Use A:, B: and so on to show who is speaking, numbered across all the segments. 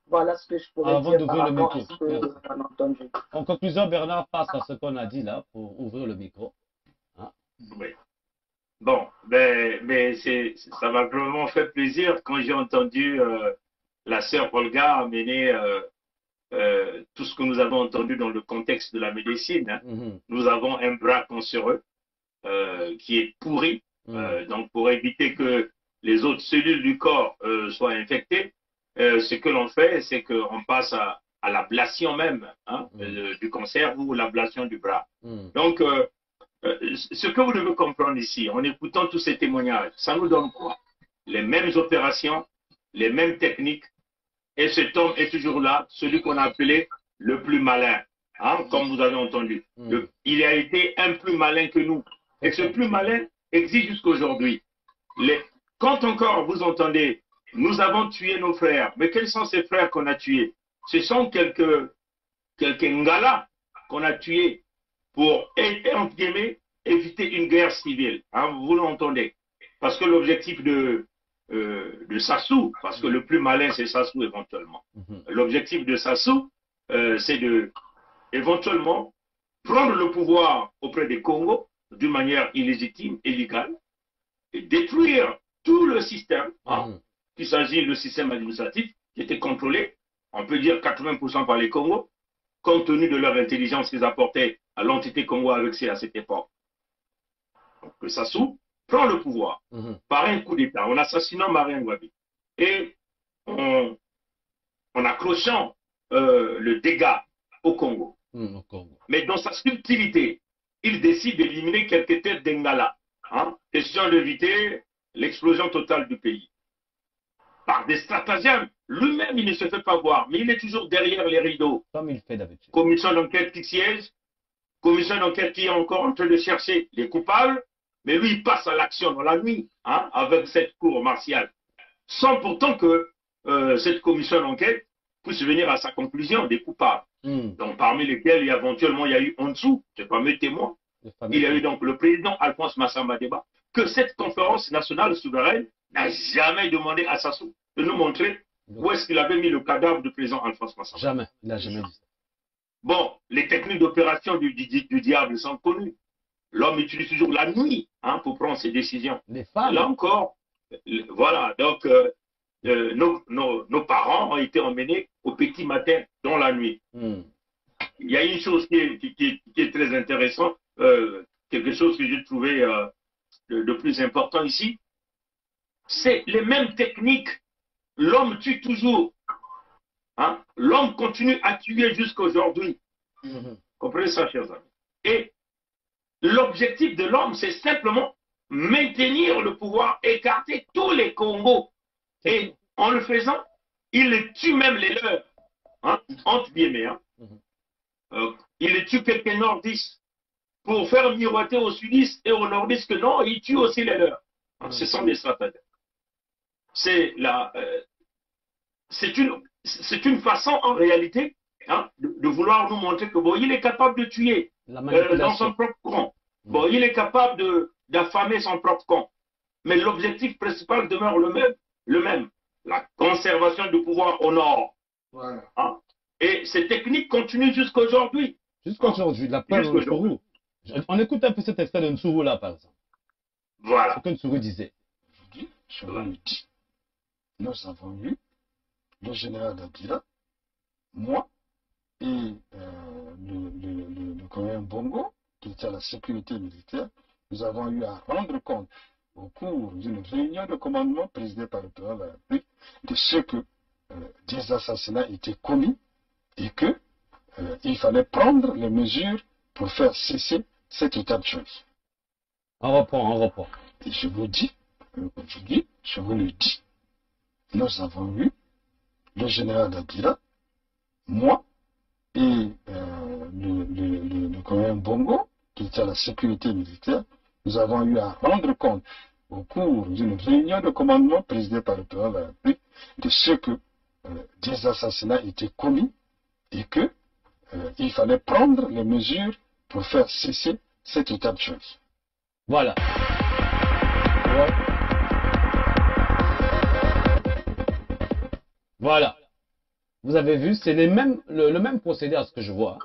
A: Voilà ce que je pourrais
B: Avant
A: dire par
B: d'ouvrir le
A: rapport à
B: micro.
A: ce que
B: Merci.
A: l'on a entendu.
B: En conclusion, Bernard, face à ce qu'on a dit là, pour ouvrir le micro. Hein.
C: Oui. Bon, ben, mais ça m'a vraiment fait plaisir quand j'ai entendu la sœur Olga amener tout ce que nous avons entendu dans le contexte de la médecine. Hein.
B: Mhm.
C: Nous avons un bras cancéreux qui est pourri, donc pour éviter que les autres cellules du corps soient infectées, ce que l'on fait, c'est qu'on passe à l'ablation même hein, du cancer ou l'ablation du bras. Donc, ce que vous devez comprendre ici, en écoutant tous ces témoignages, ça nous donne quoi? Les mêmes opérations, les mêmes techniques, et cet homme est toujours là, celui qu'on a appelé le plus malin, hein, comme vous avez entendu. Il a été un plus malin que nous. Et ce plus malin existe jusqu'aujourd'hui. Quand encore vous entendez, nous avons tué nos frères, mais quels sont ces frères qu'on a tués? Ce sont quelques ngalas qu'on a tués pour, entre guillemets, éviter une guerre civile. Hein, vous l'entendez. Parce que l'objectif de Sassou, parce que le plus malin, c'est Sassou éventuellement. L'objectif de Sassou, c'est de, éventuellement, prendre le pouvoir auprès des Congos d'une manière illégitime, illégale, et détruire tout le système, hein, qu'il s'agit du système administratif, qui était contrôlé, on peut dire 80% par les Congos, compte tenu de leur intelligence qu'ils apportaient à l'entité Congo avec à cette époque. Donc, que Sassou prend le pouvoir par un coup d'État en assassinant Marien Ngouabi et en accrochant le dégât au Congo. Mais dans sa subtilité, il décide d'éliminer quelques têtes d'Engala, hein, question d'éviter l'explosion totale du pays. Par des stratagèmes, lui-même il ne se fait pas voir, mais il est toujours derrière les rideaux.
B: Comme il fait d'habitude.
C: Commission d'enquête qui siège, commission d'enquête qui est encore en train de chercher les coupables, mais lui il passe à l'action dans la nuit, hein, avec cette cour martiale, sans pourtant que cette commission d'enquête puisse venir à sa conclusion des coupables. Donc parmi lesquels éventuellement il y a eu en dessous, les fameux témoins, il y a eu donc le président Alphonse Massamba Deba, que cette conférence nationale souveraine n'a jamais demandé à Sassou de nous montrer où est-ce qu'il avait mis le cadavre du président Alphonse Massamba.
B: Jamais, il n'a jamais dit ça.
C: Bon, les techniques d'opération du diable sont connues. L'homme utilise toujours la nuit hein, pour prendre ses décisions.
B: Les femmes.
C: Là encore, voilà, donc nos parents ont été emmenés au petit matin dans la nuit. Il y a une chose qui est très intéressante, quelque chose que j'ai trouvé de plus important ici, c'est les mêmes techniques. L'homme tue toujours. Hein? L'homme continue à tuer jusqu'à aujourd'hui. Comprenez ça, chers amis. Et l'objectif de l'homme, c'est simplement maintenir le pouvoir, écarter tous les Congos. Et en le faisant, il tue même les leurs. Hein? Entre guillemets. Hein? Il tue quelques nordistes pour faire miroiter aux sudistes et aux nordistes que non, il tue aussi les leurs. Hein? Ce sont des stratagèmes. C'est une façon en réalité hein, de vouloir nous montrer que bon, il est capable de tuer dans son propre camp. Bon, il est capable d'affamer son propre camp. Mais l'objectif principal demeure le même. La conservation du pouvoir au nord.
D: Voilà.
C: Hein? Et ces techniques continuent jusqu'à aujourd'hui.
B: Jusqu'à aujourd'hui, la preuve de Nsourou. On écoute un peu cet extrait de Nsourou là, par exemple.
C: Voilà.
B: Ce que Nsourou disait.
D: Je vous le dis, nous avons eu le général Dabila, moi et le colonel Bongo, qui était à la sécurité militaire, nous avons eu à rendre compte au cours d'une réunion de commandement présidée par le président de la République de ce que des assassinats étaient commis et que il fallait prendre les mesures pour faire cesser cet état de choses.
B: On reprend.
D: Et je vous dis, aujourd'hui, je vous le dis, nous avons eu le général Dabila, moi et le colonel Bongo, qui était à la sécurité militaire, nous avons eu à rendre compte au cours d'une réunion de commandement présidée par le président de la République de ce que des assassinats étaient commis et que il fallait prendre les mesures pour faire cesser cet état de choses.
B: Voilà. Voilà. Vous avez vu, c'est le même procédé à ce que je vois,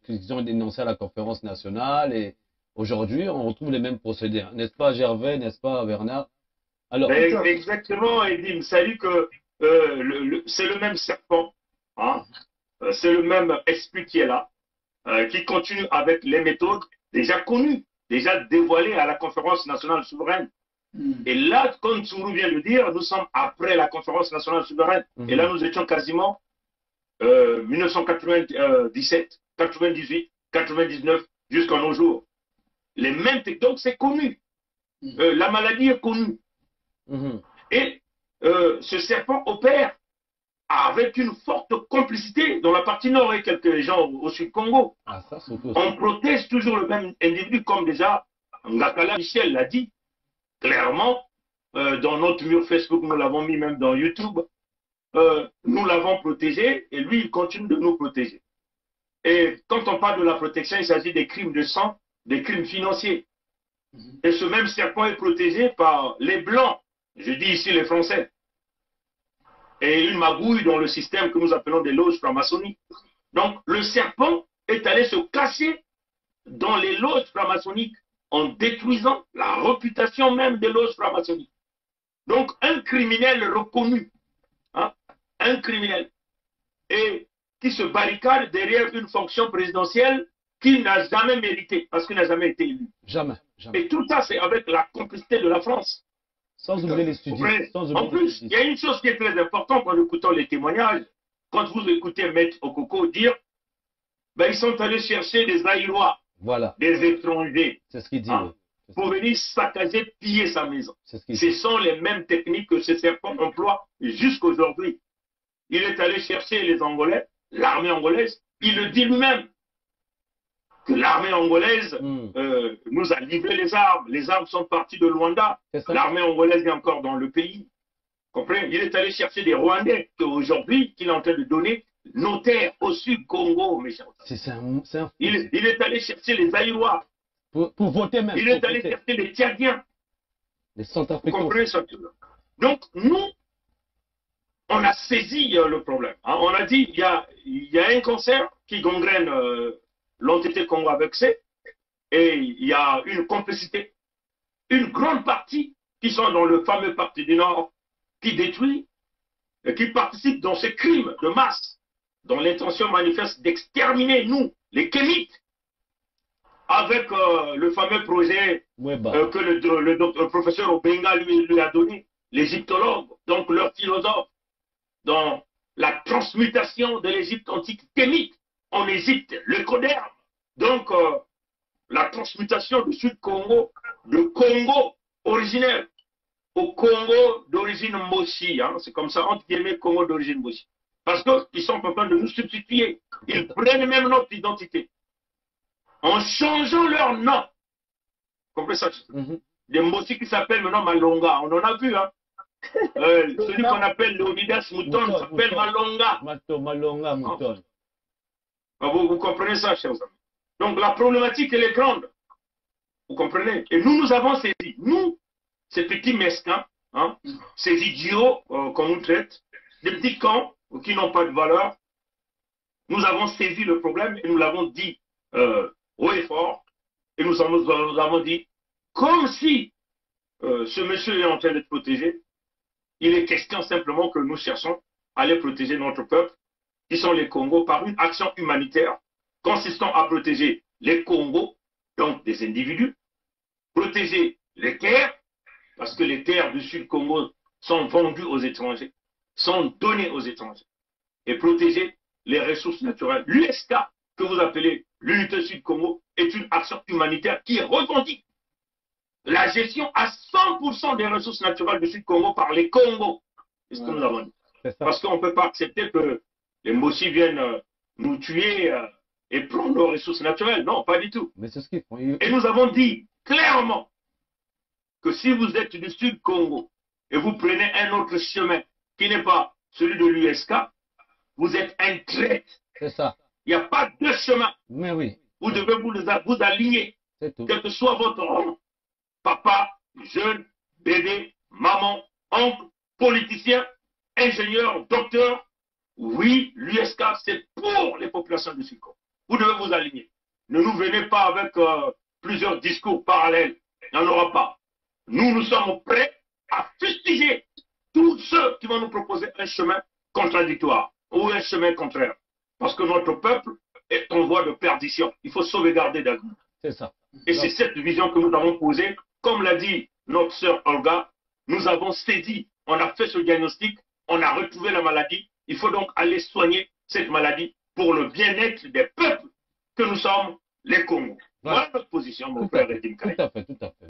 B: qu'ils ont dénoncé à la conférence nationale et aujourd'hui, on retrouve les mêmes procédés. Hein. N'est-ce pas Gervais, n'est-ce pas Bernard? Alors,
C: Ben, exactement, Edim. C'est-à-dire que c'est le même serpent, hein, c'est le même esprit qui est là, qui continue avec les méthodes déjà connues, déjà dévoilées à la conférence nationale souveraine. Et là, comme Tsuru vient de le dire, nous sommes après la conférence nationale souveraine. Et là, nous étions quasiment 1997, 98, 99, jusqu'à nos jours. Les mêmes techniques, donc c'est connu. La maladie est connue. Et ce serpent opère avec une forte complicité dans la partie nord et quelques gens au sud Congo.
B: ah, ça,
C: On protège toujours le même individu, comme déjà Ngakala Michel l'a dit clairement. Dans notre mur Facebook, nous l'avons mis même dans YouTube. Nous l'avons protégé et lui, il continue de nous protéger. Et quand on parle de la protection, il s'agit des crimes de sang, des crimes financiers. Et ce même serpent est protégé par les Blancs, je dis ici les Français, et une magouille dans le système que nous appelons des loges franc-maçonniques. Donc le serpent est allé se cacher dans les loges franc-maçonniques en détruisant la réputation même des loges franc-maçonniques. Donc un criminel reconnu, hein, un criminel, et qui se barricade derrière une fonction présidentielle qu'il n'a jamais méritée, parce qu'il n'a jamais été élu.
B: Jamais, jamais.
C: Et tout ça, c'est avec la complicité de la France.
B: Sans oublier les sudistes.
C: En plus, il y a une chose qui est très importante en écoutant les témoignages. Quand vous écoutez Maître Okoko dire, ben, ils sont allés chercher des Aïrois,
B: voilà,
C: des étrangers,
B: c'est ce qu'il dit,
C: hein,
B: oui.
C: pour venir saccager, piller sa maison.
B: Ce
C: sont les mêmes techniques que ce serpent emploie jusqu'aujourd'hui. Il est allé chercher les Angolais, l'armée angolaise, il le dit lui-même, que l'armée angolaise nous a livré les armes sont parties de Luanda, l'armée angolaise est encore dans le pays. Comprenez? Il est allé chercher des Rwandais aujourd'hui qu'il est en train de donner nos terres au sud Congo, mes chers. Il est allé chercher les Aïrois.
B: Pour voter même.
C: Il est allé chercher les Tchadiens.
B: Les Centrafricains.
C: Vous comprenez ça? Donc, nous, on a saisi le problème. Hein. On a dit, il y a un cancer qui gangrène l'entité Congo avec C, et il y a une complicité. Une grande partie qui sont dans le fameux parti du Nord, qui détruit, et qui participe dans ces crimes de masse, dont l'intention manifeste d'exterminer, nous, les Kémites, avec le fameux projet que le professeur Obenga lui a donné, l'égyptologue, donc leur philosophe, dans la transmutation de l'Égypte antique kémite en Égypte, le Coderme. Donc, la transmutation du Sud-Congo, de Congo originel, au Congo d'origine Moshi. Hein, c'est comme ça, entre guillemets, Congo d'origine Moshi. Parce qu'ils sont en train de nous substituer. Ils prennent même notre identité. En changeant leur nom. Vous comprenez ça? Des Moshi qui s'appellent maintenant Malonga. On en a vu, hein. Celui qu'on appelle Leonidas Mouton s'appelle Malonga.
B: Malonga Mouton.
C: Vous comprenez ça, chers amis? Donc la problématique, elle est grande. Vous comprenez? Et nous avons saisi. Nous, ces petits mesquins, hein, ces idiots qu'on nous traite, des petits cons qui n'ont pas de valeur, nous avons saisi le problème et nous l'avons dit haut et fort. Et nous avons dit, comme si ce monsieur est en train d'être protégé, il est question simplement que nous cherchons à aller protéger notre peuple, qui sont les Congos, par une action humanitaire consistant à protéger les Congos, donc des individus, protéger les terres, parce que les terres du Sud-Congo sont vendues aux étrangers, sont données aux étrangers, et protéger les ressources naturelles. L'USK, que vous appelez l'unité Sud-Congo, est une action humanitaire qui revendique la gestion à 100% des ressources naturelles du Sud-Congo par les Congos. C'est ce que nous avons dit. Parce qu'on ne peut pas accepter que les Mossi viennent nous tuer et prendre nos ressources naturelles. Non, pas du tout.
B: Mais c'est ce qu'ils font.
C: Et nous avons dit clairement que si vous êtes du Sud-Congo et vous prenez un autre chemin qui n'est pas celui de l'USK, vous êtes un traître.
B: C'est ça.
C: Il n'y a pas deux chemins.
B: Mais oui.
C: Vous devez vous aligner.
B: C'est tout.
C: Quel que soit votre rang. Papa, jeune, bébé, maman, oncle, politicien, ingénieur, docteur, Oui, l'USK, c'est pour les populations du Sud-Congo. Vous devez vous aligner. Ne nous venez pas avec plusieurs discours parallèles. Il n'y en aura pas. Nous sommes prêts à fustiger tous ceux qui vont nous proposer un chemin contradictoire ou un chemin contraire. Parce que notre peuple est en voie de perdition. Il faut sauvegarder Dagou.
B: C'est ça.
C: Et c'est cette vision que nous avons posée. Comme l'a dit notre sœur Olga, nous avons saisi, on a fait ce diagnostic, on a retrouvé la maladie. Il faut donc aller soigner cette maladie pour le bien-être des peuples que nous sommes, les Congos. Voilà notre position, mon frère Edim Kaye.
B: Tout à fait, tout à fait.